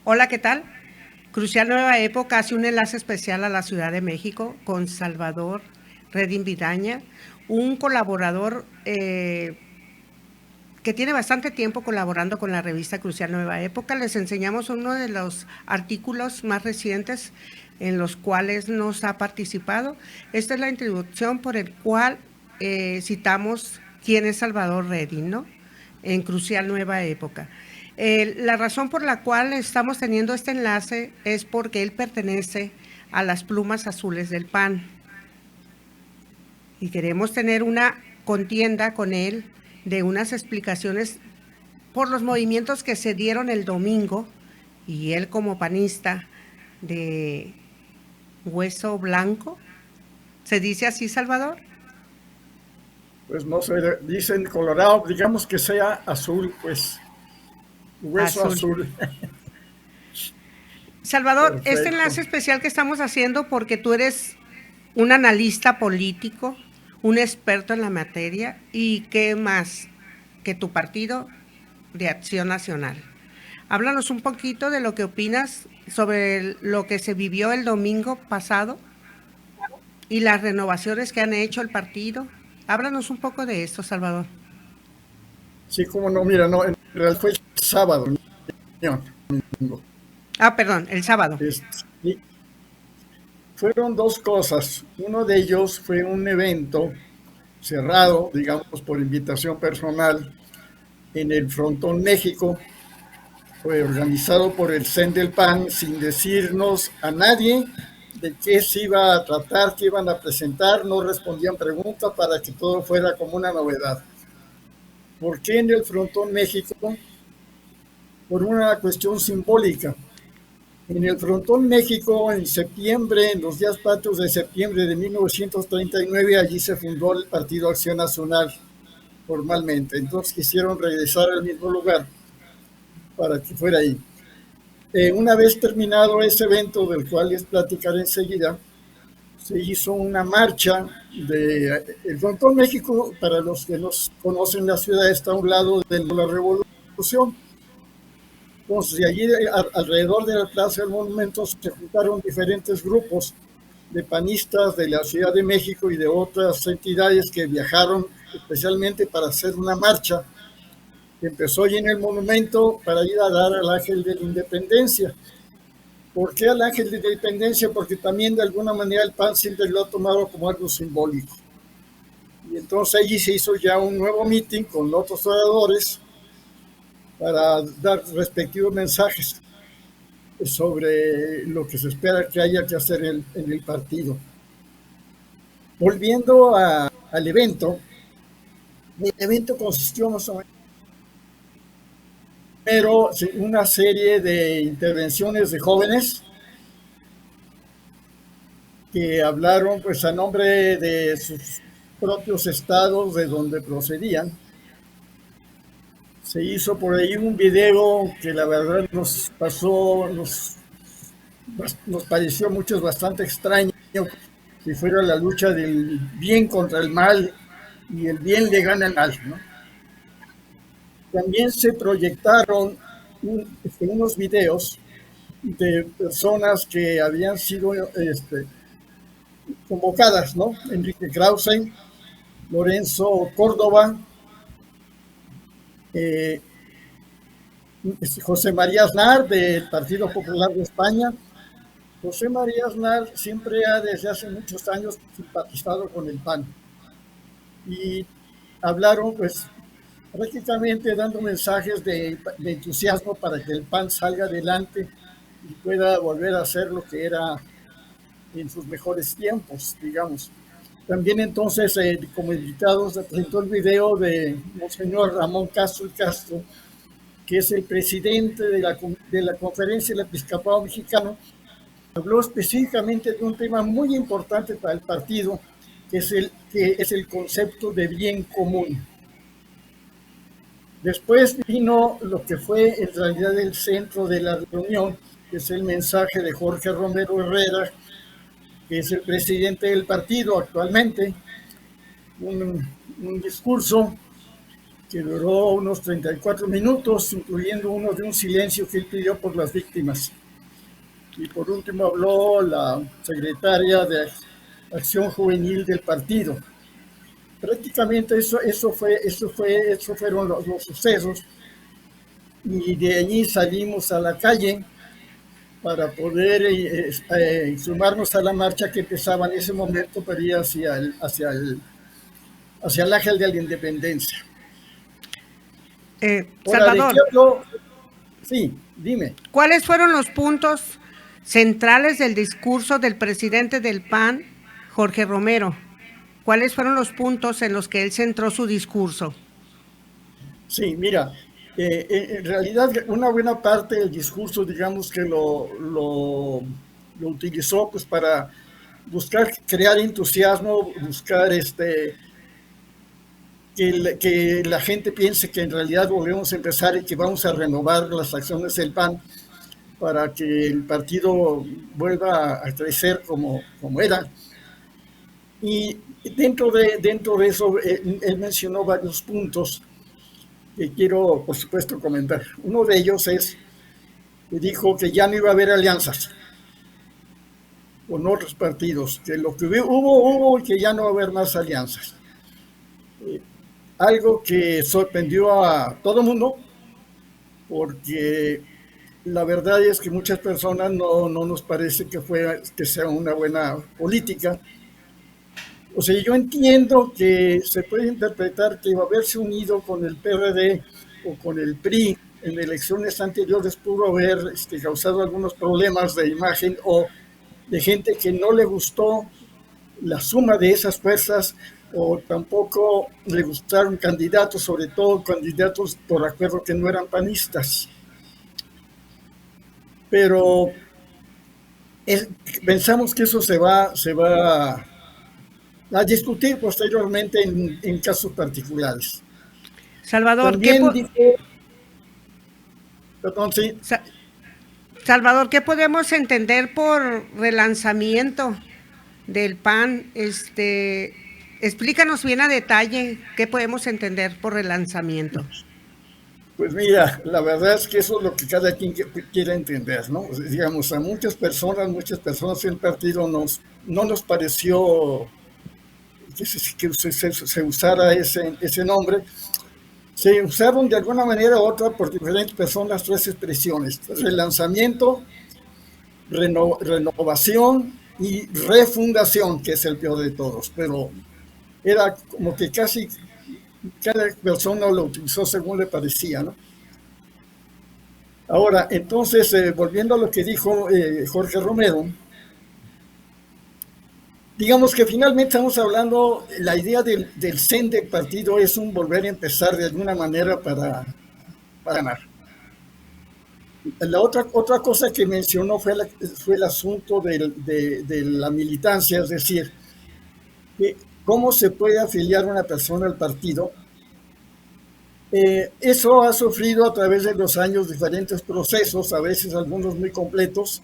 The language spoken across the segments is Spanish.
Hola, ¿qué tal? Crucial Nueva Época hace un enlace especial a la Ciudad de México con Salvador Redín Vidaña, un colaborador que tiene bastante tiempo colaborando con la revista Crucial Nueva Época. Les enseñamos uno de los artículos más recientes en los cuales nos ha participado. Esta es la introducción por el cual citamos quién es Salvador Redín, ¿no? En Crucial Nueva Época. La razón por la cual estamos teniendo este enlace es porque él pertenece a las plumas azules del PAN y queremos tener una contienda con él de unas explicaciones por los movimientos que se dieron el domingo y él como panista de hueso blanco. ¿Se dice así, Salvador? Pues no sé, dicen colorado, digamos que sea azul, pues. Hueso azul. Salvador, perfecto. Este enlace especial que estamos haciendo porque tú eres un analista político, un experto en la materia y qué más que tu partido de Acción Nacional. Háblanos un poquito de lo que opinas sobre lo que se vivió el domingo pasado y las renovaciones que han hecho el partido. Háblanos un poco de esto, Salvador. Sí, cómo no, mira, no, en realidad fue el sábado. Perdón, el sábado. Sí. Fueron dos cosas. Uno de ellos fue un evento cerrado, digamos, por invitación personal en el Frontón México. Fue organizado por el CEN del PAN sin decirnos a nadie de qué se iba a tratar, qué iban a presentar. No respondían preguntas para que todo fuera como una novedad. ¿Por qué en el Frontón México? Por una cuestión simbólica. En el Frontón México, en septiembre, en los días patrios de septiembre de 1939, allí se fundó el Partido Acción Nacional formalmente. Entonces quisieron regresar al mismo lugar para que fuera ahí. Una vez terminado ese evento, del cual les platicaré enseguida, se hizo una marcha el Frontón México. Para los que nos conocen, la ciudad está a un lado de la Revolución. Entonces, de allí alrededor de la Plaza del Monumento se juntaron diferentes grupos de panistas de la Ciudad de México y de otras entidades que viajaron especialmente para hacer una marcha que empezó allí en el monumento para ir a dar al Ángel de la Independencia. ¿Por qué al Ángel de la Independencia? Porque también de alguna manera el PAN siempre lo ha tomado como algo simbólico. Y entonces allí se hizo ya un nuevo meeting con otros oradores para dar respectivos mensajes sobre lo que se espera que haya que hacer en el partido. Volviendo al evento, el evento consistió más o menos primero una serie de intervenciones de jóvenes que hablaron pues a nombre de sus propios estados de donde procedían. Se hizo por ahí un video que la verdad nos pareció a muchos bastante extraño, si fuera la lucha del bien contra el mal y el bien le gana al mal, ¿no? También se proyectaron unos videos de personas que habían sido convocadas, ¿no? Enrique Krause, Lorenzo Córdoba, José María Aznar del Partido Popular de España. José María Aznar siempre ha desde hace muchos años simpatizado con el PAN y hablaron pues prácticamente dando mensajes de entusiasmo para que el PAN salga adelante y pueda volver a ser lo que era en sus mejores tiempos, digamos. También entonces como invitados se presentó el video de Monseñor Ramón Castro y Castro, que es el presidente de la Conferencia del Episcopado Mexicano, habló específicamente de un tema muy importante para el partido, que es el concepto de bien común. Después vino lo que fue en realidad el centro de la reunión, que es el mensaje de Jorge Romero Herrera, que es el presidente del partido actualmente, un discurso que duró unos 34 minutos, incluyendo uno de un silencio que él pidió por las víctimas. Y por último habló la secretaria de Acción Juvenil del partido. Prácticamente eso fueron los sucesos, y de allí salimos a la calle para poder sumarnos a la marcha que empezaba en ese momento para ir hacia el Ángel de la Independencia. Ahora, ¿de qué Salvador, habló? Sí, dime. ¿cuáles fueron los puntos centrales del discurso del presidente del PAN, Jorge Romero? ¿Cuáles fueron los puntos en los que él centró su discurso? Sí, mira, en realidad una buena parte del discurso, digamos que lo utilizó pues para buscar crear entusiasmo, buscar que la gente piense que en realidad volvemos a empezar y que vamos a renovar las acciones del PAN para que el partido vuelva a crecer como era. Y dentro de eso, él mencionó varios puntos que quiero, por supuesto, comentar. Uno de ellos es que dijo que ya no iba a haber alianzas con otros partidos, que lo que hubo y que ya no va a haber más alianzas. Algo que sorprendió a todo el mundo, porque la verdad es que muchas personas no nos parece que sea una buena política. O sea, yo entiendo que se puede interpretar que haberse unido con el PRD o con el PRI en elecciones anteriores pudo haber causado algunos problemas de imagen, o de gente que no le gustó la suma de esas fuerzas, o tampoco le gustaron candidatos, sobre todo candidatos por acuerdo que no eran panistas. Pero pensamos que eso se va a discutir posteriormente en casos particulares. Salvador, También dijo, perdón, sí. Salvador, ¿qué podemos entender por relanzamiento del PAN? Explícanos bien a detalle qué podemos entender por relanzamiento. Pues mira, la verdad es que eso es lo que cada quien quiera entender, ¿no? Digamos, a muchas personas el partido no nos pareció que se usara ese nombre. Se usaron de alguna manera u otra por diferentes personas tres expresiones: relanzamiento, renovación y refundación, que es el peor de todos. Pero era como que casi cada persona lo utilizó según le parecía, ¿no? Ahora, entonces, volviendo a lo que dijo Jorge Romero, digamos que finalmente estamos hablando, la idea del zen del partido es un volver a empezar de alguna manera para ganar. La otra cosa que mencionó fue el asunto de la militancia, es decir, que cómo se puede afiliar una persona al partido. Eso ha sufrido a través de los años diferentes procesos, a veces algunos muy completos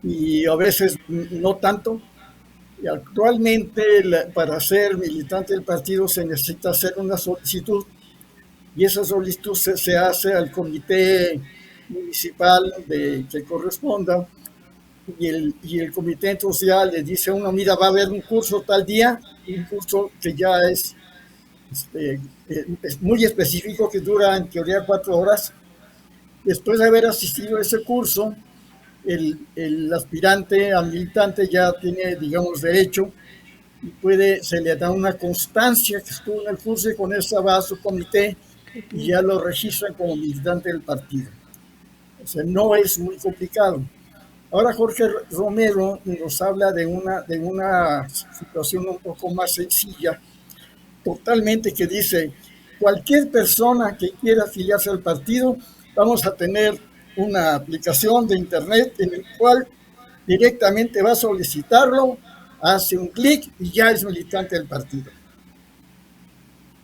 y a veces no tanto. Y actualmente, para ser militante del partido se necesita hacer una solicitud, y esa solicitud se hace al comité municipal que corresponda, y el comité entonces ya le dice a uno: mira, va a haber un curso tal día, un curso que ya es muy específico, que dura en teoría 4 horas. Después de haber asistido a ese curso, el aspirante a militante ya tiene, digamos, derecho, y se le da una constancia que estuvo en el curso, y con esa va a su comité y ya lo registran como militante del partido. O sea, no es muy complicado. Ahora Jorge Romero nos habla de una situación un poco más sencilla, totalmente, que dice: cualquier persona que quiera afiliarse al partido, vamos a tener una aplicación de internet en el cual directamente va a solicitarlo, hace un clic y ya es militante del partido.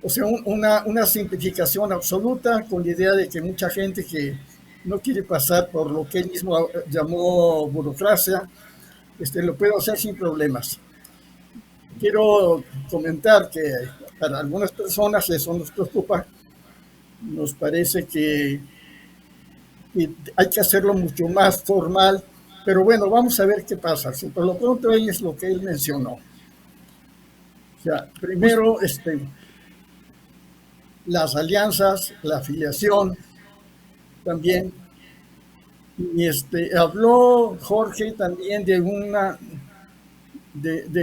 O sea, una simplificación absoluta con la idea de que mucha gente que no quiere pasar por lo que él mismo llamó burocracia, lo puede hacer sin problemas. Quiero comentar que para algunas personas eso nos preocupa, nos parece que hay que hacerlo mucho más formal, pero bueno, vamos a ver qué pasa. Por lo pronto es lo que él mencionó. O sea, primero, las alianzas, la afiliación también. Y habló Jorge también de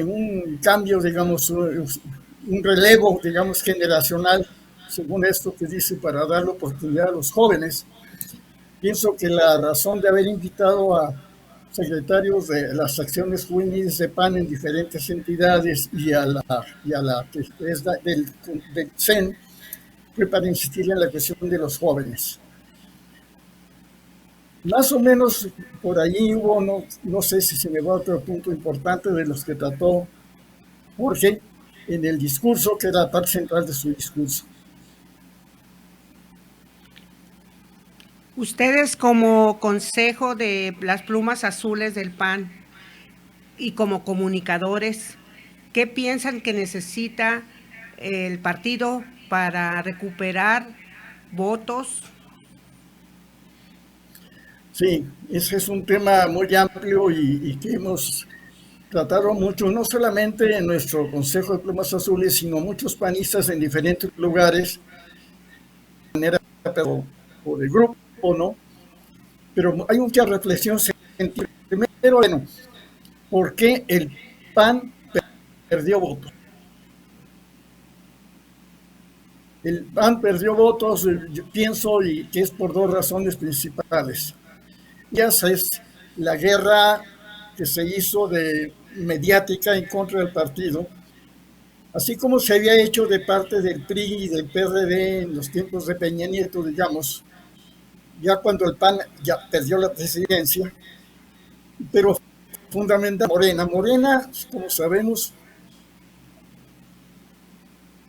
un cambio, digamos, un relevo, digamos, generacional, según esto que dice, para dar la oportunidad a los jóvenes. Pienso que la razón de haber invitado a secretarios de las acciones juveniles de PAN en diferentes entidades y a la que es del CEN fue para insistir en la cuestión de los jóvenes. Más o menos por ahí hubo, no sé si se me va a otro punto importante de los que trató Jorge en el discurso, que era la parte central de su discurso. Ustedes como Consejo de las Plumas Azules del PAN y como comunicadores, ¿qué piensan que necesita el partido para recuperar votos? Sí, ese es un tema muy amplio y que hemos tratado mucho, no solamente en nuestro Consejo de Plumas Azules, sino muchos panistas en diferentes lugares, de manera o de grupo, ¿no? Pero hay mucha reflexión. Primero, bueno, ¿por qué el PAN perdió votos? El PAN perdió votos, yo pienso, y que es por dos razones principales. Ya es la guerra que se hizo de mediática en contra del partido, así como se había hecho de parte del PRI y del PRD en los tiempos de Peña Nieto, digamos, ya cuando el PAN ya perdió la presidencia, pero fundamentalmente Morena, como sabemos,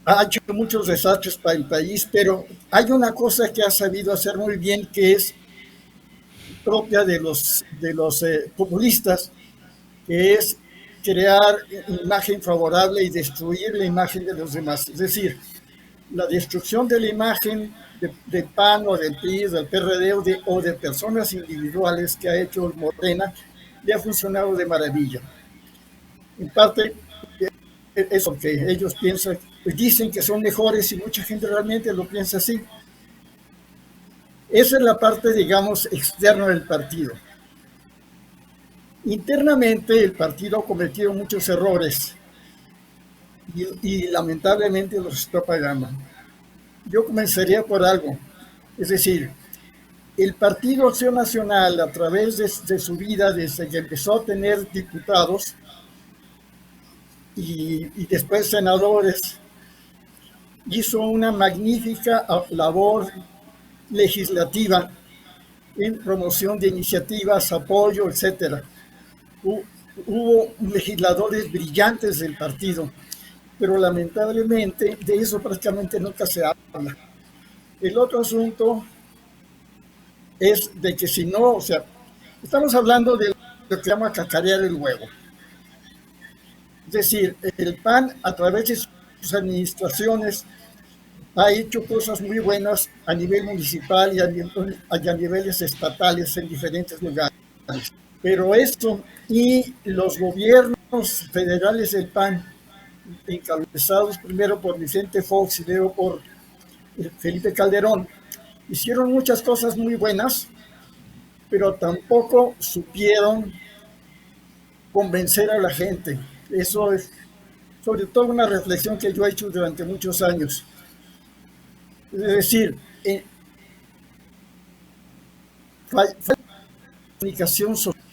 ha hecho muchos desastres para el país, pero hay una cosa que ha sabido hacer muy bien, que es propia de los populistas, que es crear imagen favorable y destruir la imagen de los demás. Es decir, la destrucción de la imagen del PAN o del PRI, del PRD o de personas individuales que ha hecho Morena, le ha funcionado de maravilla. En parte, eso que ellos piensan, pues dicen que son mejores y mucha gente realmente lo piensa así. Esa es la parte, digamos, externa del partido. Internamente el partido ha cometido muchos errores y lamentablemente los está pagando. Yo comenzaría por algo, es decir, el Partido Acción Nacional, a través de su vida, desde que empezó a tener diputados y después senadores, hizo una magnífica labor legislativa en promoción de iniciativas, apoyo, etcétera. Hubo legisladores brillantes del partido, pero lamentablemente de eso prácticamente nunca se habla. El otro asunto es de que si no, o sea, estamos hablando de lo que se llama cacarear el huevo. Es decir, el PAN a través de sus administraciones ha hecho cosas muy buenas a nivel municipal y a niveles estatales en diferentes lugares. Pero esto y los gobiernos federales del PAN, encabezados primero por Vicente Fox y luego por Felipe Calderón, hicieron muchas cosas muy buenas, pero tampoco supieron convencer a la gente. Eso es sobre todo una reflexión que yo he hecho durante muchos años. Es decir, comunicación social.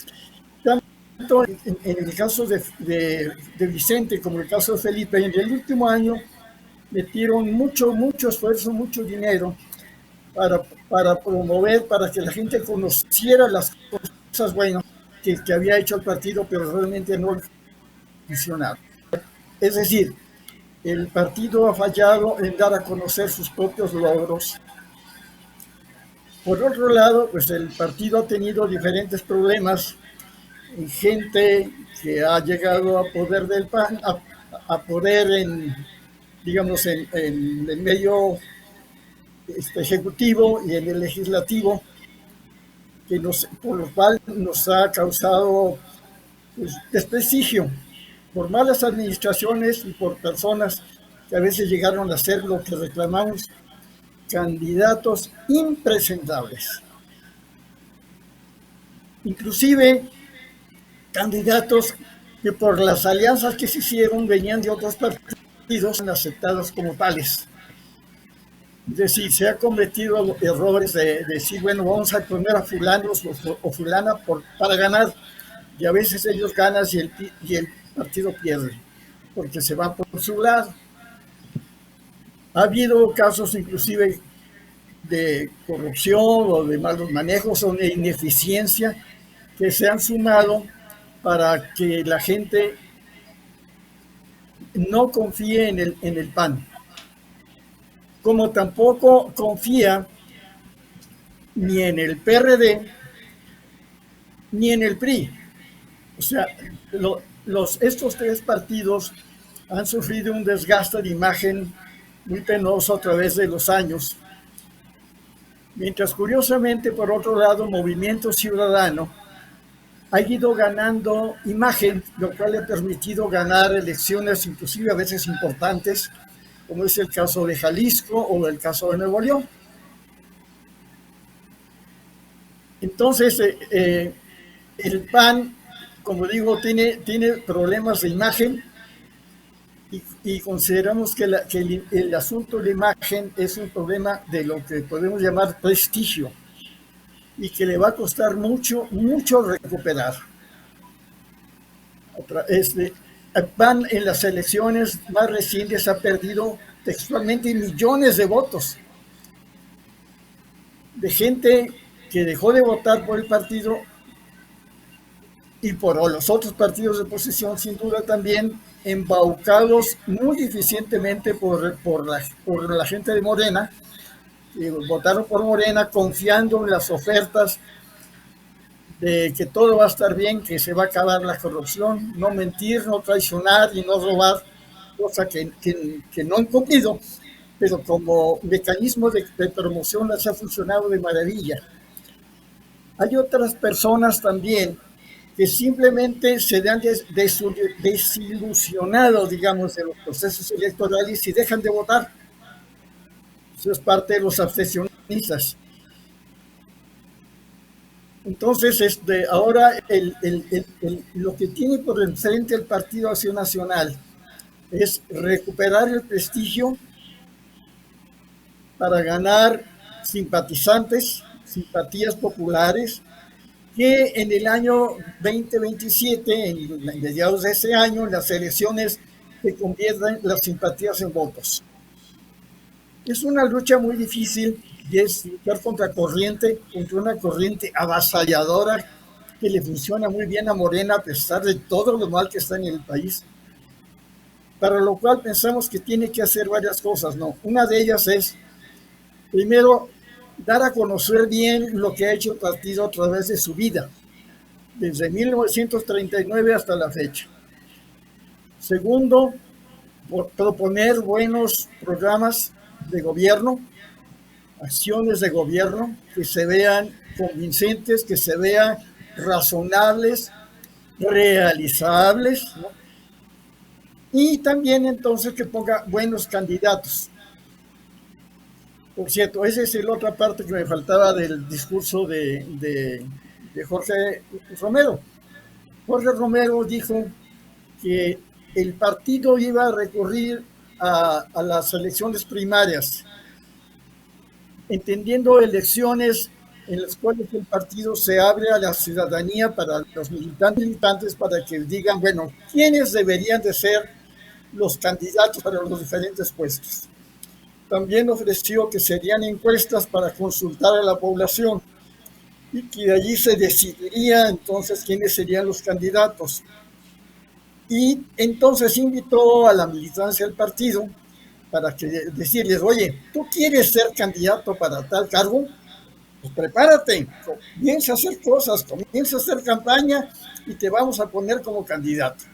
Tanto en el caso de Vicente como en el caso de Felipe, en el último año metieron mucho esfuerzo, mucho dinero para promover, para que la gente conociera las cosas buenas que había hecho el partido, pero realmente no funcionaron. Es decir, el partido ha fallado en dar a conocer sus propios logros. Por otro lado, pues el partido ha tenido diferentes problemas, gente que ha llegado a poder del PAN, a poder digamos, en el medio ejecutivo y en el legislativo, por lo cual nos ha causado pues, desprestigio por malas administraciones y por personas que a veces llegaron a ser lo que reclamamos, candidatos impresentables. Inclusive candidatos que por las alianzas que se hicieron venían de otros partidos aceptados como tales. Es decir, se ha cometido errores de decir, bueno, vamos a poner a fulanos o fulana para ganar, y a veces ellos ganan y el partido pierde, porque se va por su lado. Ha habido casos inclusive de corrupción o de malos manejos o de ineficiencia que se han sumado para que la gente no confíe en el PAN, como tampoco confía ni en el PRD ni en el PRI. O sea, estos tres partidos han sufrido un desgaste de imagen muy penoso a través de los años, mientras curiosamente, por otro lado, Movimiento Ciudadano ha ido ganando imagen, lo cual le ha permitido ganar elecciones, inclusive a veces importantes, como es el caso de Jalisco o el caso de Nuevo León. Entonces, el PAN, como digo, tiene problemas de imagen y consideramos que el asunto de imagen es un problema de lo que podemos llamar prestigio y que le va a costar mucho recuperar. El PAN en las elecciones más recientes ha perdido textualmente millones de votos de gente que dejó de votar por el partido y por los otros partidos de oposición, sin duda también embaucados muy eficientemente por la gente de Morena, que votaron por Morena confiando en las ofertas de que todo va a estar bien, que se va a acabar la corrupción, no mentir, no traicionar y no robar, cosa que no han cumplido, pero como mecanismo de promoción les ha funcionado de maravilla. Hay otras personas también que simplemente se han desilusionado, digamos, de los procesos electorales y dejan de votar. Eso es parte de los abstencionistas. Entonces, ahora lo que tiene por enfrente el Partido Acción Nacional es recuperar el prestigio para ganar simpatizantes, simpatías populares, que en el año 2027, en mediados de ese año, en las elecciones se conviertan las simpatías en votos. Es una lucha muy difícil y es luchar contra una corriente avasalladora que le funciona muy bien a Morena a pesar de todo lo mal que está en el país. Para lo cual pensamos que tiene que hacer varias cosas, ¿no? Una de ellas es, primero, dar a conocer bien lo que ha hecho el partido a través de su vida, desde 1939 hasta la fecha. Segundo, proponer buenos programas de gobierno, acciones de gobierno que se vean convincentes, que se vean razonables, realizables, ¿no? Y también entonces que ponga buenos candidatos. Por cierto, esa es la otra parte que me faltaba del discurso de Jorge Romero. Jorge Romero dijo que el partido iba a recurrir a las elecciones primarias, entendiendo elecciones en las cuales el partido se abre a la ciudadanía para los militantes para que digan, bueno, quiénes deberían de ser los candidatos para los diferentes puestos. también ofreció que serían encuestas para consultar a la población y que de allí se decidiría entonces quiénes serían los candidatos. Y entonces invitó a la militancia del partido para que decirles, oye, ¿tú quieres ser candidato para tal cargo? Pues prepárate, comienza a hacer cosas, comienza a hacer campaña y te vamos a poner como candidato.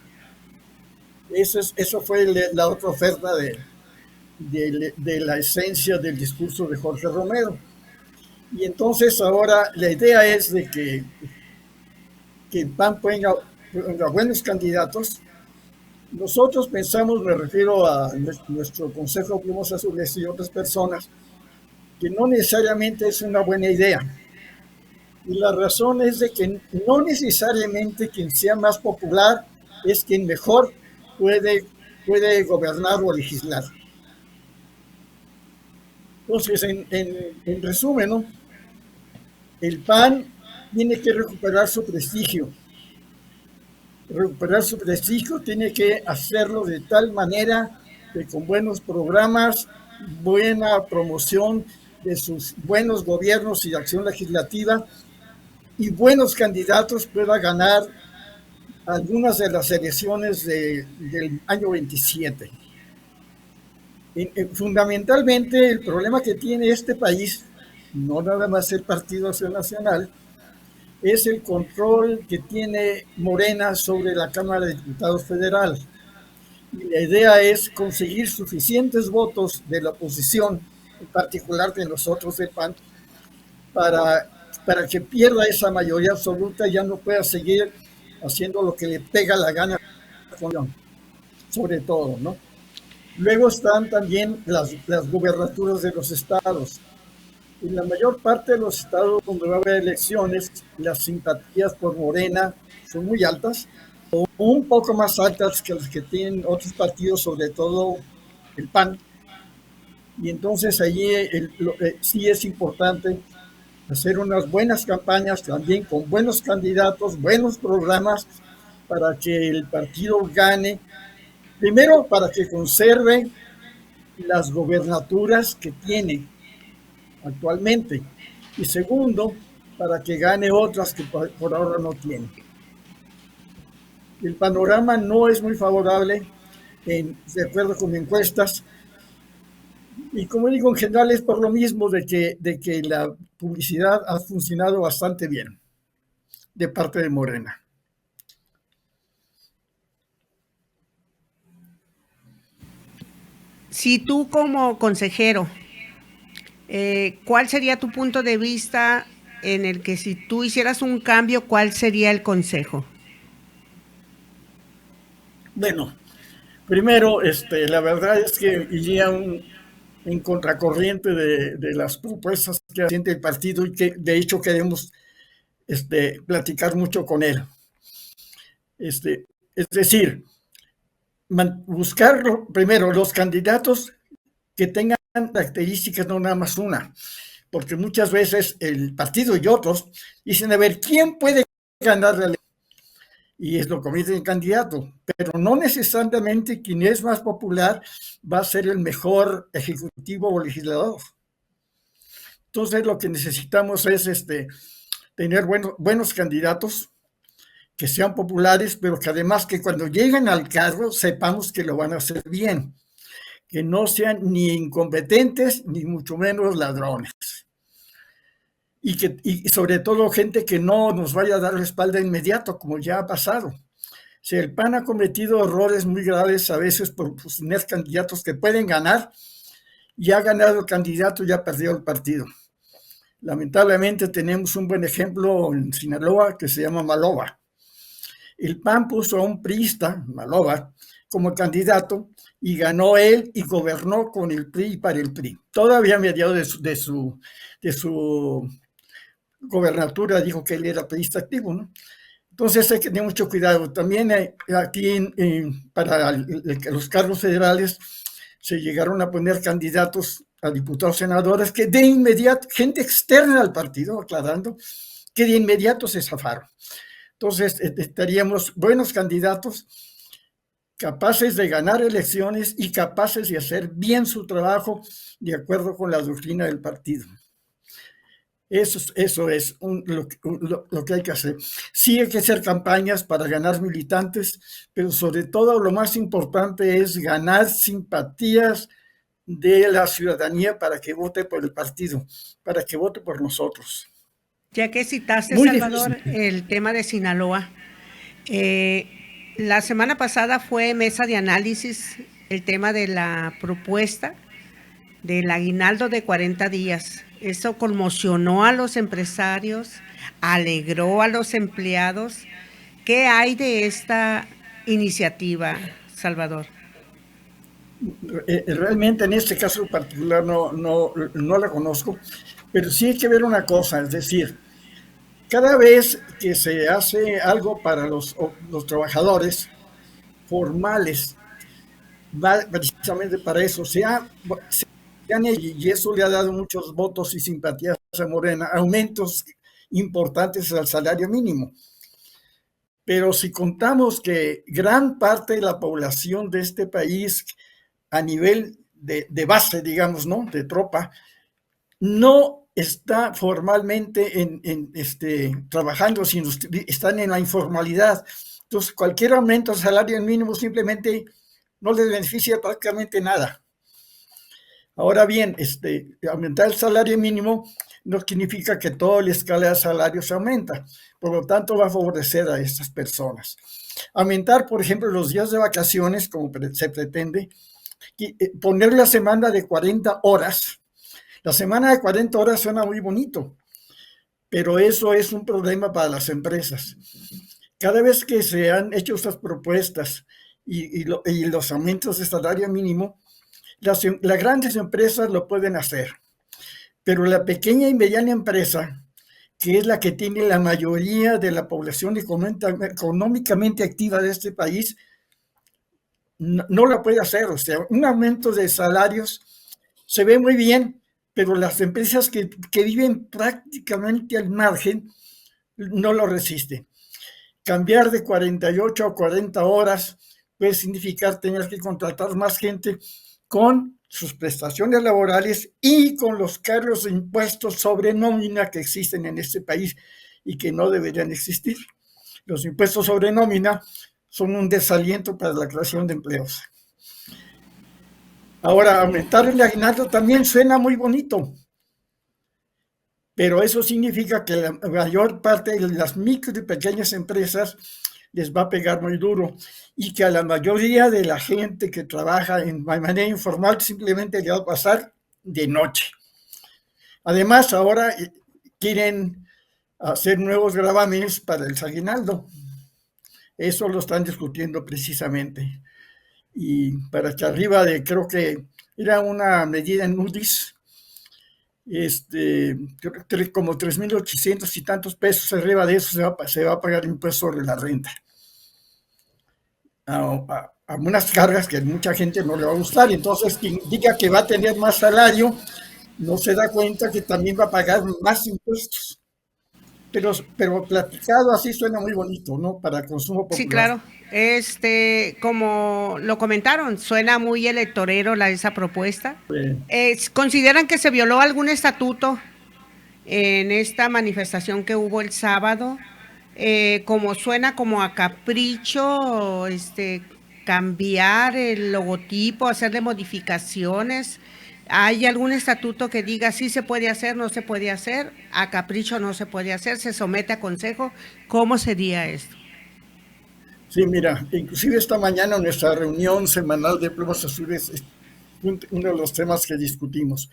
Eso fue la otra oferta de la esencia del discurso de Jorge Romero. Y entonces ahora la idea es de que el PAN ponga buenos candidatos. Nosotros pensamos, me refiero a nuestro Consejo Plumas Azules y otras personas, que no necesariamente es una buena idea. Y la razón es de que no necesariamente quien sea más popular es quien mejor puede gobernar o legislar. Entonces, en resumen, ¿no? El PAN tiene que recuperar su prestigio. Recuperar su prestigio tiene que hacerlo de tal manera que con buenos programas, buena promoción de sus buenos gobiernos y de acción legislativa y buenos candidatos pueda ganar algunas de las elecciones del año 27. Fundamentalmente, el problema que tiene este país, no nada más el Partido Acción Nacional, es el control que tiene Morena sobre la Cámara de Diputados Federal. Y la idea es conseguir suficientes votos de la oposición, en particular de nosotros del PAN, para que pierda esa mayoría absoluta y ya no pueda seguir haciendo lo que le pega la gana, sobre todo, ¿no? Luego están también las gubernaturas de los estados. En la mayor parte de los estados donde va a haber elecciones, las simpatías por Morena son muy altas, o un poco más altas que las que tienen otros partidos, sobre todo el PAN. Y entonces allí sí es importante hacer unas buenas campañas también con buenos candidatos, buenos programas para que el partido gane. Primero, para que conserve las gobernaturas que tiene actualmente. Y segundo, para que gane otras que por ahora no tiene. El panorama no es muy favorable, de acuerdo con encuestas. Y como digo, en general es por lo mismo de que la publicidad ha funcionado bastante bien de parte de Morena. Si tú como consejero, ¿cuál sería tu punto de vista en el que si tú hicieras un cambio, cuál sería el consejo? Bueno, primero, la verdad es que iría en contracorriente de las propuestas que hace el partido y que de hecho queremos platicar mucho con él. Es decir, buscar primero los candidatos que tengan características, no nada más una, porque muchas veces el partido y otros dicen, a ver, ¿quién puede ganar la elección? Y es lo que dice el candidato, pero no necesariamente quien es más popular va a ser el mejor ejecutivo o legislador. Entonces lo que necesitamos es tener buenos candidatos que sean populares, pero que además que cuando lleguen al cargo sepamos que lo van a hacer bien, que no sean ni incompetentes ni mucho menos ladrones. Y sobre todo gente que no nos vaya a dar la espalda inmediato, como ya ha pasado. Si el PAN ha cometido errores muy graves a veces por tener candidatos que pueden ganar, y ha ganado el candidato y ha perdido el partido. Lamentablemente tenemos un buen ejemplo en Sinaloa que se llama Maloba. El PAN puso a un priista, Maloba, como candidato y ganó él y gobernó con el PRI y para el PRI. Todavía mediado de su gobernatura dijo que él era priista activo, ¿no? Entonces hay que tener mucho cuidado. También aquí para los cargos federales se llegaron a poner candidatos a diputados, senadores, que de inmediato, gente externa al partido, aclarando, que de inmediato se zafaron. Entonces estaríamos buenos candidatos capaces de ganar elecciones y capaces de hacer bien su trabajo de acuerdo con la doctrina del partido. Eso es lo que hay que hacer. Sí hay que hacer campañas para ganar militantes, pero sobre todo lo más importante es ganar simpatías de la ciudadanía para que vote por el partido, para que vote por nosotros. Ya que citaste, Muy Salvador, difícil. el tema de Sinaloa, la semana pasada fue mesa de análisis el tema de la propuesta del aguinaldo de 40 días. Eso conmocionó a los empresarios, alegró a los empleados. ¿Qué hay de esta iniciativa, Salvador? Realmente en este caso particular no la conozco, pero sí hay que ver una cosa, es decir, cada vez que se hace algo para los trabajadores formales, va precisamente para eso, y eso le ha dado muchos votos y simpatías a Morena, aumentos importantes al salario mínimo. Pero si contamos que gran parte de la población de este país a nivel de base, digamos, ¿no? De tropa, no está formalmente trabajando, sino están en la informalidad. Entonces, cualquier aumento al salario mínimo simplemente no les beneficia prácticamente nada. Ahora bien, aumentar el salario mínimo no significa que toda la escala de salarios aumenta, por lo tanto va a favorecer a estas personas. Aumentar, por ejemplo, los días de vacaciones, como se pretende, y poner la semana de 40 horas. La semana de 40 horas suena muy bonito, pero eso es un problema para las empresas. Cada vez que se han hecho estas propuestas y los aumentos de salario mínimo, las grandes empresas lo pueden hacer, pero la pequeña y mediana empresa, que es la que tiene la mayoría de la población económicamente activa de este país, no la puede hacer. O sea, un aumento de salarios se ve muy bien, pero las empresas que viven prácticamente al margen no lo resisten. Cambiar de 48 a 40 horas puede significar tener que contratar más gente con sus prestaciones laborales y con los cargos de impuestos sobre nómina que existen en este país y que no deberían existir. Los impuestos sobre nómina son un desaliento para la creación de empleos. Ahora, aumentar el aguinaldo también suena muy bonito, pero eso significa que la mayor parte de las micro y pequeñas empresas les va a pegar muy duro y que a la mayoría de la gente que trabaja de manera informal simplemente le va a pasar de noche. Además, ahora quieren hacer nuevos gravámenes para el aguinaldo. Eso lo están discutiendo precisamente. Y para que arriba creo que era una medida en UDIs, como 3.800 y tantos pesos, arriba de eso se va a pagar impuesto sobre la renta. A unas cargas que a mucha gente no le va a gustar. Entonces, quien diga que va a tener más salario, no se da cuenta que también va a pagar más impuestos. Pero platicado así suena muy bonito, ¿no? Para consumo popular. Sí, claro. Como lo comentaron, suena muy electorero esa propuesta. ¿Consideran que se violó algún estatuto en esta manifestación que hubo el sábado? Como suena como a capricho, cambiar el logotipo, hacerle modificaciones. ¿Hay algún estatuto que diga sí se puede hacer, no se puede hacer, a capricho no se puede hacer, se somete a consejo? ¿Cómo sería esto? Sí, mira, inclusive esta mañana en nuestra reunión semanal de Plumas Azules es uno de los temas que discutimos.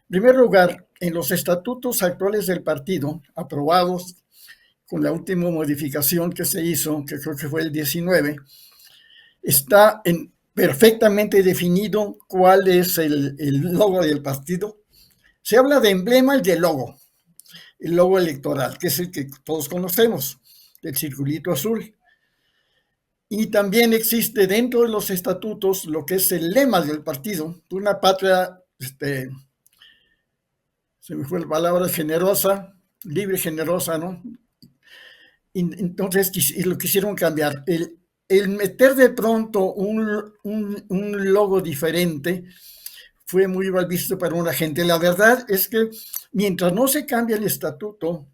En primer lugar, en los estatutos actuales del partido, aprobados con la última modificación que se hizo, que creo que fue el 19, está perfectamente definido cuál es el logo del partido. Se habla de emblema y de logo, el logo electoral, que es el que todos conocemos, el circulito azul. Y también existe dentro de los estatutos lo que es el lema del partido, una patria, se me fue la palabra, generosa, libre, generosa, ¿no? Entonces lo quisieron cambiar. el meter de pronto un logo diferente fue muy mal visto para una gente. La verdad es que mientras no se cambie el estatuto,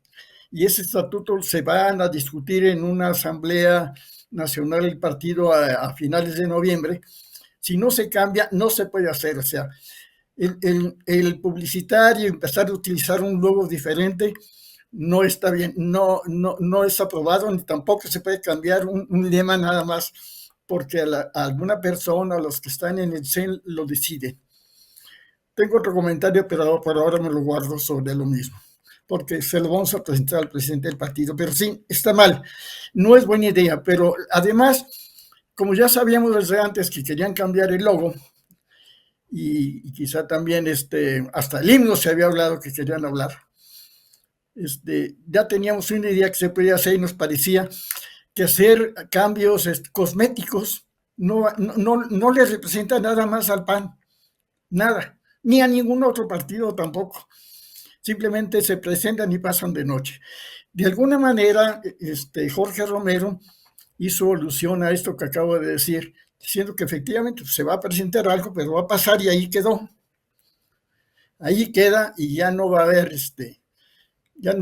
y ese estatuto se van a discutir en una asamblea nacional del partido a finales de noviembre, si no se cambia, no se puede hacer. O sea, el publicitar y empezar a utilizar un logo diferente no está bien, no es aprobado, ni tampoco se puede cambiar un lema nada más porque a alguna persona, a los que están en el CEN, lo deciden. Tengo otro comentario, pero por ahora me lo guardo sobre lo mismo, porque se lo vamos a presentar al presidente del partido. Pero sí, está mal, no es buena idea, pero además, como ya sabíamos desde antes que querían cambiar el logo, y quizá también hasta el himno se había hablado que querían hablar, ya teníamos una idea que se podía hacer y nos parecía que hacer cambios cosméticos no le representa nada más al PAN, nada, ni a ningún otro partido tampoco. Simplemente se presentan y pasan de noche. De alguna manera, Jorge Romero hizo alusión a esto que acabo de decir, diciendo que efectivamente se va a presentar algo, pero va a pasar y ahí quedó. Ahí queda y ya no va a haber ya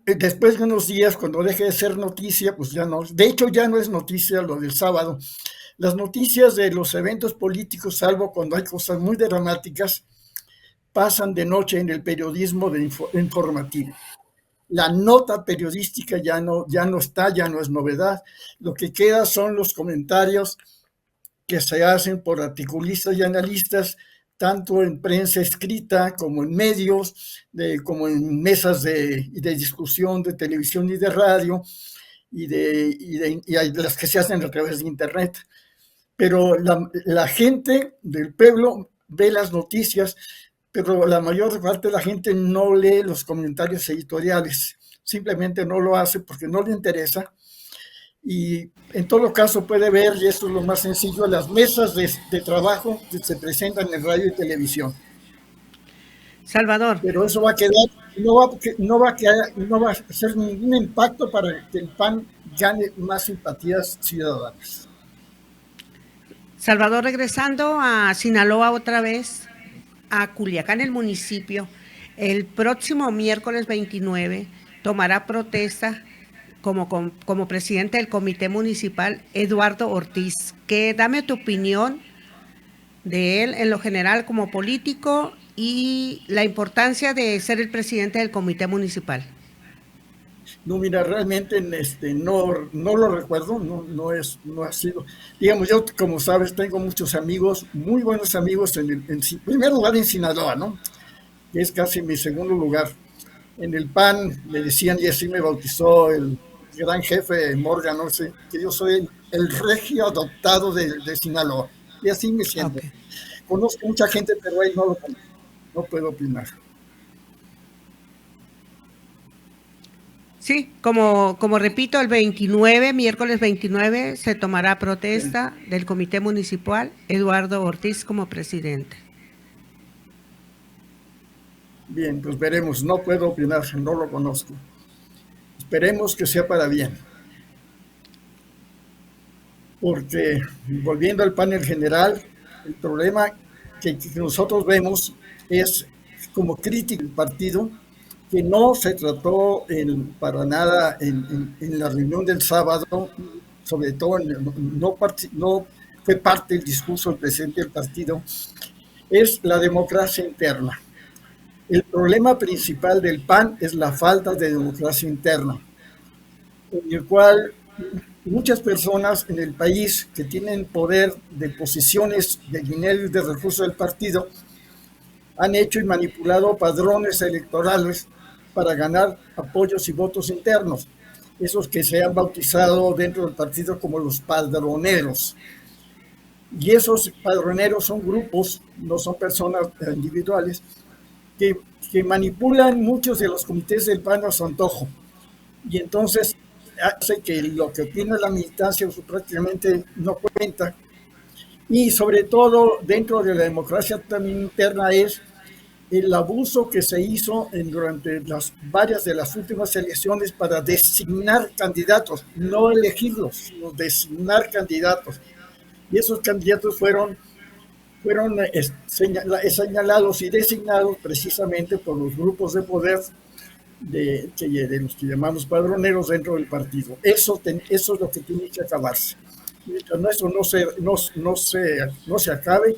después de unos días, cuando deje de ser noticia, pues ya no. De hecho, ya no es noticia lo del sábado. Las noticias de los eventos políticos, salvo cuando hay cosas muy dramáticas, pasan de noche en el periodismo informativo. La nota periodística ya no está, ya no es novedad. Lo que queda son los comentarios que se hacen por articulistas y analistas, tanto en prensa escrita como en medios, como en mesas de discusión de televisión y de radio, y las que se hacen a través de Internet. Pero la gente del pueblo ve las noticias, pero la mayor parte de la gente no lee los comentarios editoriales, simplemente no lo hace porque no le interesa. Y en todo caso puede ver, y esto es lo más sencillo, las mesas de trabajo que se presentan en radio y televisión. Salvador. Pero eso va a quedar, no va a hacer ningún impacto para que el PAN gane más simpatías ciudadanas. Salvador, regresando a Sinaloa otra vez, a Culiacán, el municipio, el próximo miércoles 29 tomará protesta como presidente del comité municipal Eduardo Ortiz. Dame tu opinión de él en lo general como político y la importancia de ser el presidente del comité municipal. No, mira, realmente no lo recuerdo, no ha sido. Digamos, yo, como sabes, tengo muchos amigos, muy buenos amigos, en primer lugar en Sinaloa, ¿no? Que es casi mi segundo lugar. En el PAN me decían, y así me bautizó el gran jefe Morgan, no sé, que yo soy el regio adoptado de Sinaloa. Y así me siento. Okay. Conozco mucha gente, pero ahí no lo conozco. No puedo opinar. Sí, como repito, el 29, miércoles 29, se tomará protesta del comité municipal Eduardo Ortiz como presidente. Bien, pues veremos. No puedo opinar, no lo conozco. Esperemos que sea para bien. Porque, volviendo al panel general, el problema que nosotros vemos es como crítica del partido, que no se trató para nada en la reunión del sábado, sobre todo no fue parte del discurso del presidente del partido, es la democracia interna. El problema principal del PAN es la falta de democracia interna, en el cual muchas personas en el país que tienen poder de posiciones de dinero y de recursos del partido han hecho y manipulado padrones electorales para ganar apoyos y votos internos, esos que se han bautizado dentro del partido como los padroneros. Y esos padroneros son grupos, no son personas individuales, que manipulan muchos de los comités del PAN a su antojo. Y entonces hace que lo que opina la militancia prácticamente no cuenta. Y sobre todo dentro de la democracia también interna es el abuso que se hizo durante varias de las últimas elecciones para designar candidatos, no elegirlos, sino designar candidatos. Y esos candidatos fueron señalados y designados precisamente por los grupos de poder de los que llamamos padroneros dentro del partido. Eso es lo que tiene que acabarse. Mientras eso no se acabe,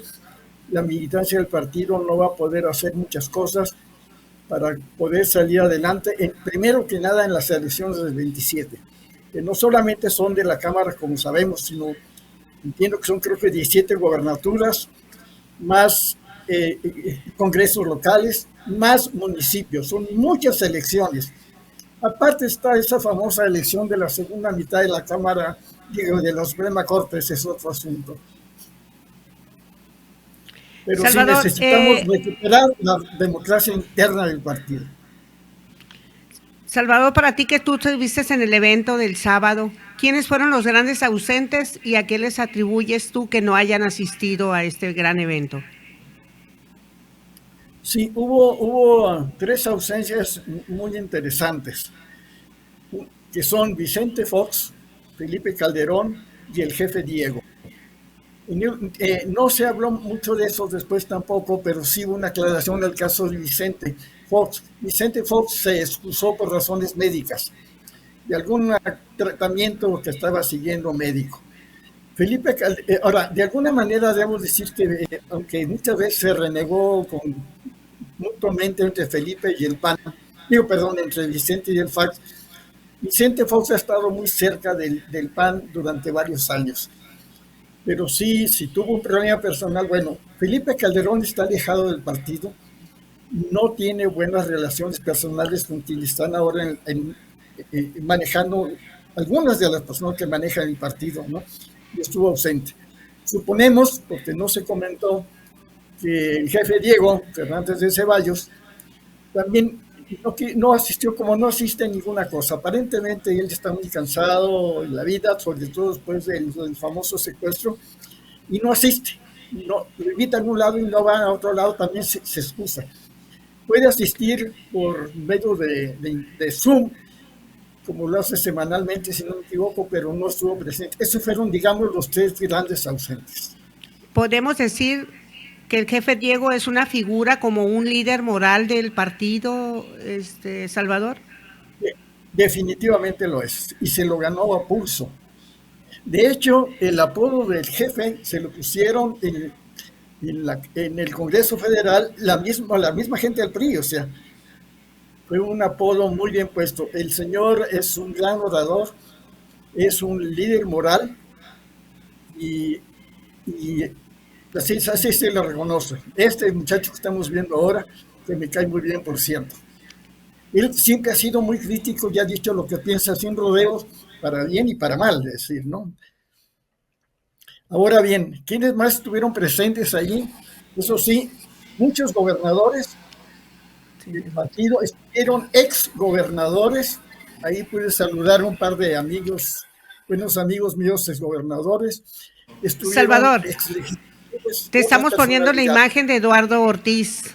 la militancia del partido no va a poder hacer muchas cosas para poder salir adelante, primero que nada en las elecciones del 27, que no solamente son de la Cámara, como sabemos, sino entiendo que son creo que 17 gobernaturas, más congresos locales, más municipios, son muchas elecciones. Aparte está esa famosa elección de la segunda mitad de la Cámara, digo, de la Suprema Corte, ese es otro asunto. Pero Salvador, sí necesitamos recuperar la democracia interna del partido. Salvador, para ti que tú estuviste en el evento del sábado, ¿quiénes fueron los grandes ausentes y a qué les atribuyes tú que no hayan asistido a este gran evento? Sí, hubo 3 ausencias muy interesantes, que son Vicente Fox, Felipe Calderón y el jefe Diego. No se habló mucho de eso después tampoco, pero sí hubo una aclaración del caso de Vicente Fox. Vicente Fox se excusó por razones médicas, de algún tratamiento que estaba siguiendo médico. Felipe Calderón, ahora, de alguna manera debemos decir que, aunque muchas veces se renegó mutuamente entre Felipe y el PAN, entre Vicente y el FAC, Vicente Fox ha estado muy cerca del PAN durante varios años. Pero sí tuvo un problema personal. Bueno, Felipe Calderón está alejado del partido, no tiene buenas relaciones personales con quienes están ahora manejando, algunas de las personas que manejan el partido, ¿no? Y estuvo ausente. Suponemos, porque no se comentó, que el jefe Diego Fernández de Ceballos también no asistió, como no asiste en ninguna cosa. Aparentemente él está muy cansado en la vida, sobre todo después del famoso secuestro, y no asiste. No, lo invita a un lado y no va a otro lado, también se excusa. Puede asistir por medio de Zoom, como lo hace semanalmente, si no me equivoco, pero no estuvo presente. Esos fueron, digamos, los 3 grandes ausentes. ¿Podemos decir que el jefe Diego es una figura como un líder moral del partido, Salvador? Definitivamente lo es, y se lo ganó a pulso. De hecho, el apodo del jefe se lo pusieron en el Congreso Federal la misma gente del PRI, o sea, fue un apodo muy bien puesto. El señor es un gran orador, es un líder moral y así se lo reconoce. Este muchacho que estamos viendo ahora, que me cae muy bien, por cierto. Él siempre ha sido muy crítico y ha dicho lo que piensa sin rodeos, para bien y para mal, es decir, ¿no? Ahora bien, ¿quiénes más estuvieron presentes allí? Eso sí, muchos gobernadores del partido, estuvieron ex gobernadores. Ahí pude saludar a un par de amigos, buenos amigos míos, ex gobernadores. Salvador, te estamos poniendo la imagen de Eduardo Ortiz.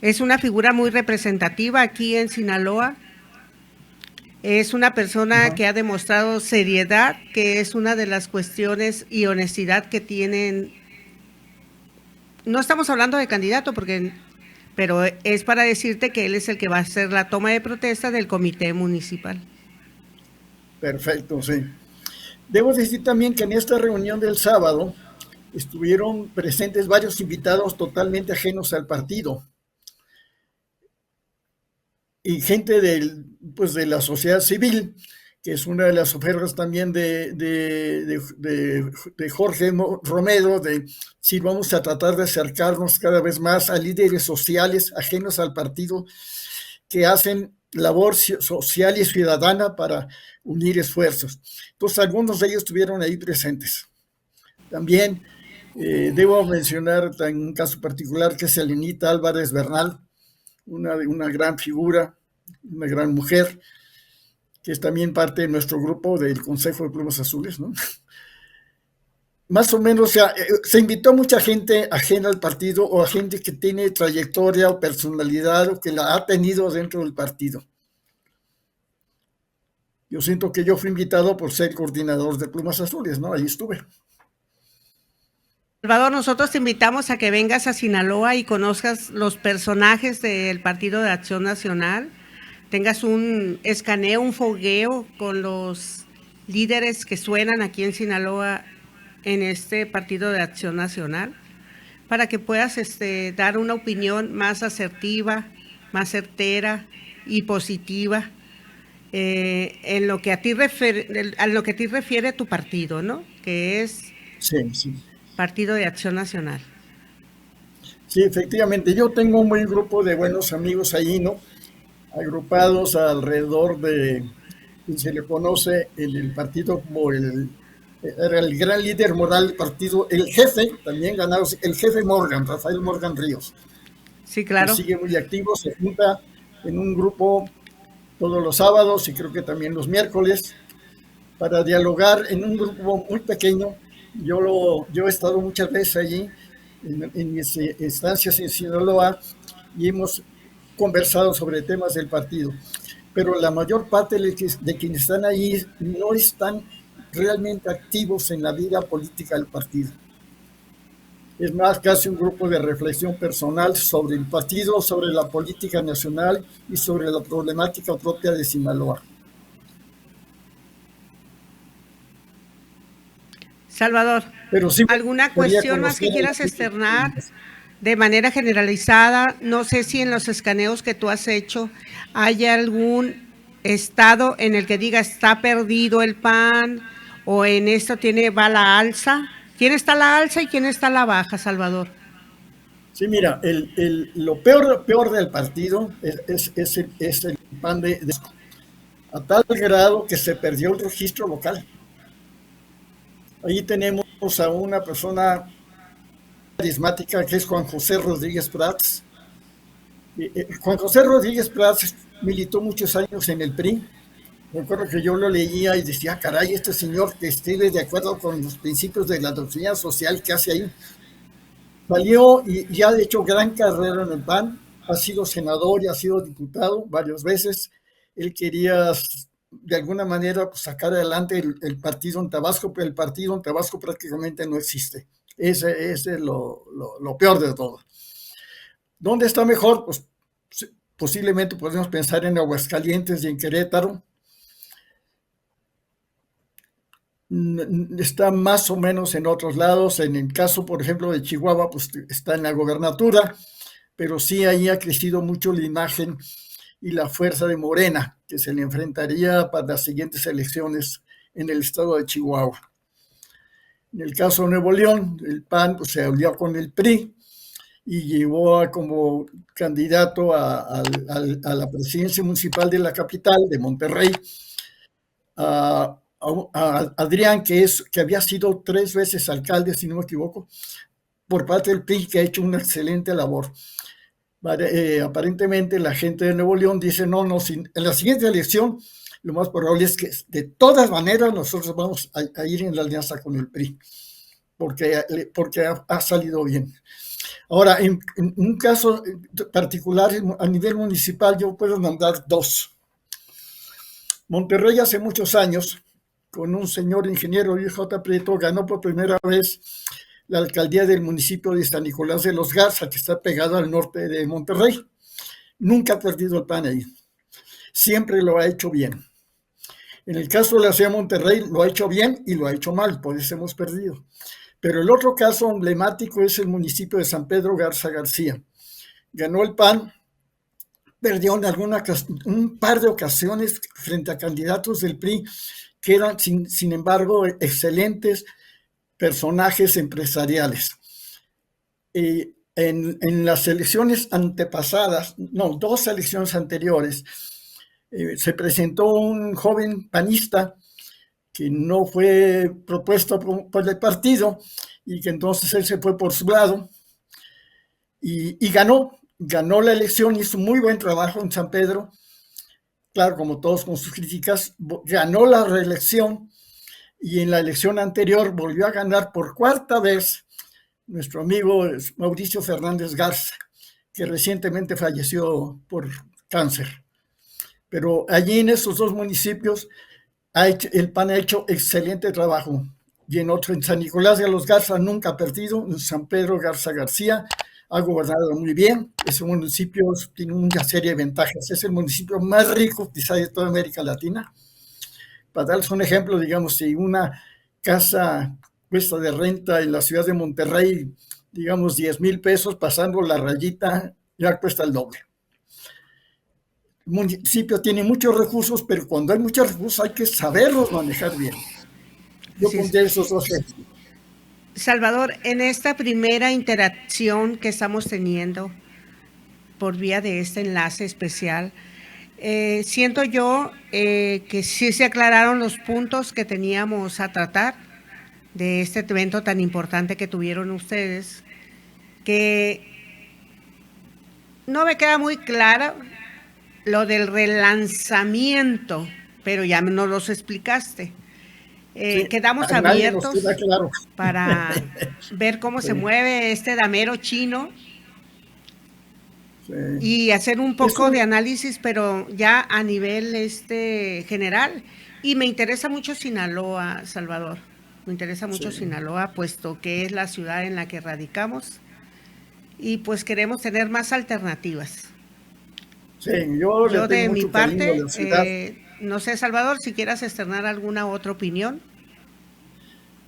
Es una figura muy representativa aquí en Sinaloa. Es una persona que ha demostrado seriedad, que es una de las cuestiones y honestidad que tienen. No estamos hablando de candidato, pero es para decirte que él es el que va a hacer la toma de protesta del comité municipal. Perfecto, sí. Debo decir también que en esta reunión del sábado estuvieron presentes varios invitados totalmente ajenos al partido y gente de la sociedad civil, que es una de las ofertas también de Jorge Romero, de si vamos a tratar de acercarnos cada vez más a líderes sociales ajenos al partido que hacen labor social y ciudadana para unir esfuerzos. Entonces, algunos de ellos estuvieron ahí presentes. También debo mencionar un caso particular que es Elenita Álvarez Bernal, una gran figura, una gran mujer, que es también parte de nuestro grupo del Consejo de Plumas Azules, ¿no? más o menos se invitó a mucha gente ajena al partido o a gente que tiene trayectoria o personalidad o que la ha tenido dentro del partido. Yo siento que yo fui invitado por ser coordinador de Plumas Azules, ¿no? Ahí estuve. Salvador, nosotros te invitamos a que vengas a Sinaloa y conozcas los personajes del Partido de Acción Nacional, tengas un escaneo, un fogueo con los líderes que suenan aquí en Sinaloa en este Partido de Acción Nacional, para que puedas dar una opinión más asertiva, más certera y positiva en lo que a ti refiere tu partido, ¿no? Que es Sí, sí. Partido de Acción Nacional. Sí, efectivamente. Yo tengo un buen grupo de buenos amigos ahí, ¿no? Agrupados alrededor de, se le conoce en el partido como era el gran líder moral del partido, el jefe, también ganado, el jefe Morgan, Rafael Morgan Ríos. Sí, Que claro. sigue muy activo, se junta en un grupo todos los sábados y creo que también los miércoles para dialogar en un grupo muy pequeño. Yo he estado muchas veces allí en mis estancias en Sinaloa y hemos conversado sobre temas del partido, pero la mayor parte de quienes están ahí no están realmente activos en la vida política del partido. Es más, casi un grupo de reflexión personal sobre el partido, sobre la política nacional y sobre la problemática propia de Sinaloa. Salvador, Pero sí ¿alguna quería cuestión más que conocer quieras externar de manera generalizada? No sé si en los escaneos que tú has hecho hay algún estado en el que diga está perdido el PAN o en esto va a la alza. ¿Quién está a la alza y quién está a la baja, Salvador? Sí, mira, lo peor del partido es el PAN a tal grado que se perdió el registro local. Ahí tenemos a una persona carismática que es Juan José Rodríguez Prats. Juan José Rodríguez Prats militó muchos años en el PRI. Recuerdo que yo lo leía y decía, caray, este señor que escribe de acuerdo con los principios de la doctrina social que hace ahí. Salió y ha hecho gran carrera en el PAN, ha sido senador y ha sido diputado varias veces. Él quería, de alguna manera, pues, sacar adelante el partido en Tabasco, pero el partido en Tabasco prácticamente no existe. Ese es lo peor de todo. ¿Dónde está mejor? Pues posiblemente podemos pensar en Aguascalientes y en Querétaro. Está más o menos en otros lados. En el caso, por ejemplo, de Chihuahua, pues está en la gobernatura, pero sí ahí ha crecido mucho la imagen y la fuerza de Morena, que se le enfrentaría para las siguientes elecciones en el estado de Chihuahua. En el caso de Nuevo León, el PAN pues, se alió con el PRI y llevó como candidato a la presidencia municipal de la capital, de Monterrey, a Adrián, que había sido 3 veces alcalde, si no me equivoco, por parte del PRI, que ha hecho una excelente labor. Aparentemente la gente de Nuevo León dice, no, en la siguiente elección lo más probable es que de todas maneras nosotros vamos a ir en la alianza con el PRI, porque ha salido bien. Ahora, en un caso particular a nivel municipal, yo puedo nombrar 2. Monterrey hace muchos años, con un señor ingeniero J. Prieto, ganó por primera vez la alcaldía del municipio de San Nicolás de los Garza, que está pegado al norte de Monterrey. Nunca ha perdido el PAN ahí. Siempre lo ha hecho bien. En el caso de la ciudad de Monterrey, lo ha hecho bien y lo ha hecho mal, por eso hemos perdido. Pero el otro caso emblemático es el municipio de San Pedro Garza García. Ganó el PAN, perdió en un par de ocasiones frente a candidatos del PRI que eran, sin embargo, excelentes personajes empresariales. En las elecciones antepasadas, no, 2 elecciones anteriores, se presentó un joven panista que no fue propuesto por el partido y que entonces él se fue por su lado y ganó la elección, hizo muy buen trabajo en San Pedro, claro, como todos con sus críticas, ganó la reelección y en la elección anterior volvió a ganar por cuarta vez nuestro amigo Mauricio Fernández Garza, que recientemente falleció por cáncer. Pero allí en esos dos municipios el PAN ha hecho excelente trabajo. Y en otro, en San Nicolás de los Garza nunca ha perdido, en San Pedro Garza García ha gobernado muy bien. Ese municipio tiene una serie de ventajas. Es el municipio más rico quizá de toda América Latina. Para darles un ejemplo, digamos, si una casa cuesta de renta en la ciudad de Monterrey, digamos, 10,000 pesos, pasando la rayita, ya cuesta el doble. El municipio tiene muchos recursos, pero cuando hay muchos recursos hay que saberlos manejar bien. Yo pondré esos dos ejemplos. Salvador, en esta primera interacción que estamos teniendo por vía de este enlace especial, siento yo que sí se aclararon los puntos que teníamos a tratar de este evento tan importante que tuvieron ustedes, que no me queda muy claro lo del relanzamiento, pero ya nos los explicaste. Sí, quedamos abiertos claro para ver cómo se mueve este damero chino y hacer un poco de análisis, pero ya a nivel general. Y me interesa mucho Sinaloa, Salvador. Me interesa mucho Sinaloa, puesto que es la ciudad en la que radicamos y pues queremos tener más alternativas. Sí, yo de mi parte, no sé, Salvador, si quieras externar alguna otra opinión.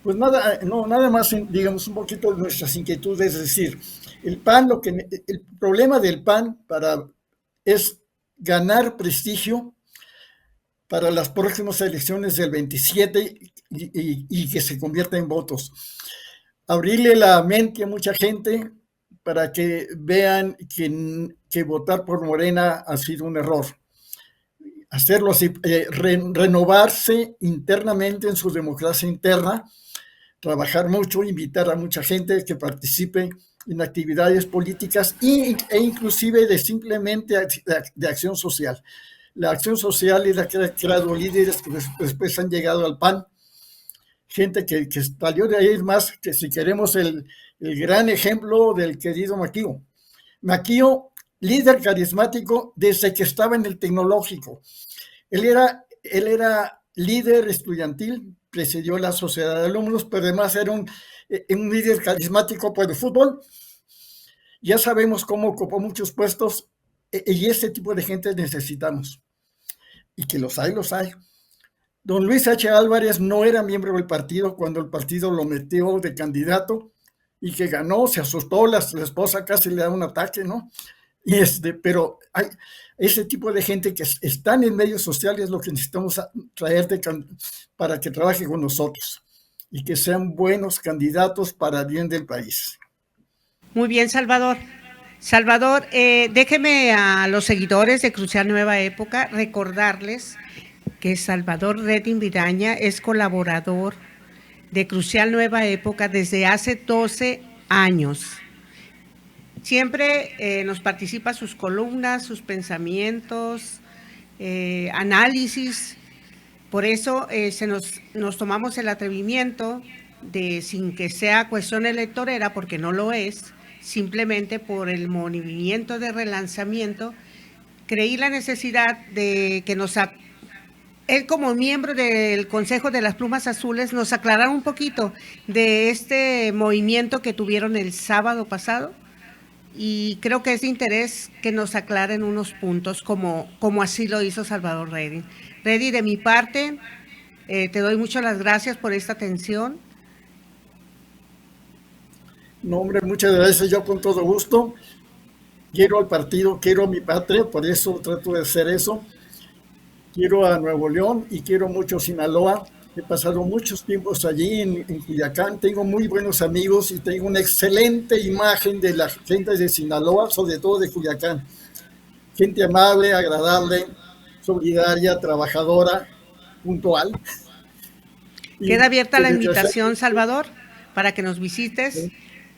Pues nada más, digamos, un poquito de nuestras inquietudes, es decir, el PAN, el problema del PAN es ganar prestigio para las próximas elecciones del 27 y que se convierta en votos. Abrirle la mente a mucha gente para que vean que votar por Morena ha sido un error. Hacerlo así, renovarse internamente en su democracia interna, trabajar mucho, invitar a mucha gente que participe en actividades políticas e inclusive simplemente de acción social. La acción social es la que ha creado líderes que después han llegado al PAN, gente que salió de ahí, más que si queremos el gran ejemplo del querido Maquío. Maquío, líder carismático desde que estaba en el tecnológico. Él era líder estudiantil, presidió la sociedad de alumnos, pero además era un líder carismático por el fútbol. Ya sabemos cómo ocupó muchos puestos y ese tipo de gente necesitamos. Y que los hay. Don Luis H. Álvarez no era miembro del partido cuando el partido lo metió de candidato y que ganó, se asustó, la esposa casi le da un ataque, ¿no? Pero hay ese tipo de gente que están en medios sociales, lo que necesitamos traer para que trabaje con nosotros y que sean buenos candidatos para el bien del país. Muy bien, Salvador. Salvador, déjeme a los seguidores de Crucial Nueva Época recordarles que Salvador Redín Vidaña es colaborador de Crucial Nueva Época desde hace 12 años. Siempre nos participa sus columnas, sus pensamientos, análisis. Por eso nos tomamos el atrevimiento de, sin que sea cuestión electorera, porque no lo es, simplemente por el movimiento de relanzamiento, creí la necesidad de que él como miembro del Consejo de las Plumas Azules nos aclarara un poquito de este movimiento que tuvieron el sábado pasado. Y creo que es de interés que nos aclaren unos puntos como así lo hizo Salvador Redín. Redín, de mi parte, te doy muchas las gracias por esta atención. No, hombre, muchas gracias, yo con todo gusto. Quiero al partido, quiero a mi patria, por eso trato de hacer eso. Quiero a Nuevo León y quiero mucho Sinaloa. He pasado muchos tiempos allí en Culiacán, tengo muy buenos amigos y tengo una excelente imagen de la gente de Sinaloa, sobre todo de Culiacán. Gente amable, agradable, solidaria, trabajadora, puntual. Queda abierta la invitación, Salvador, para que nos visites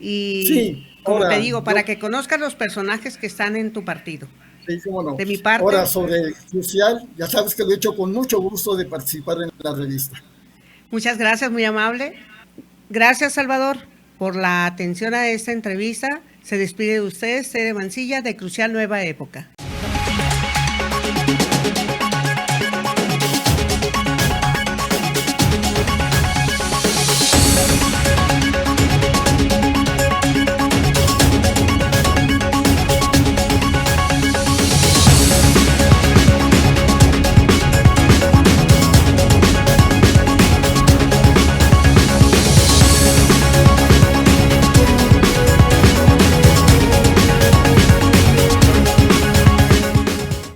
y, sí, como te digo, para que conozcas los personajes que están en tu partido. Sí, cómo no. De mi parte. Ahora, sobre Crucial, ya sabes que lo he hecho con mucho gusto de participar en la revista. Muchas gracias, muy amable. Gracias, Salvador, por la atención a esta entrevista. Se despide de ustedes, Tere Mancilla, de Crucial Nueva Época.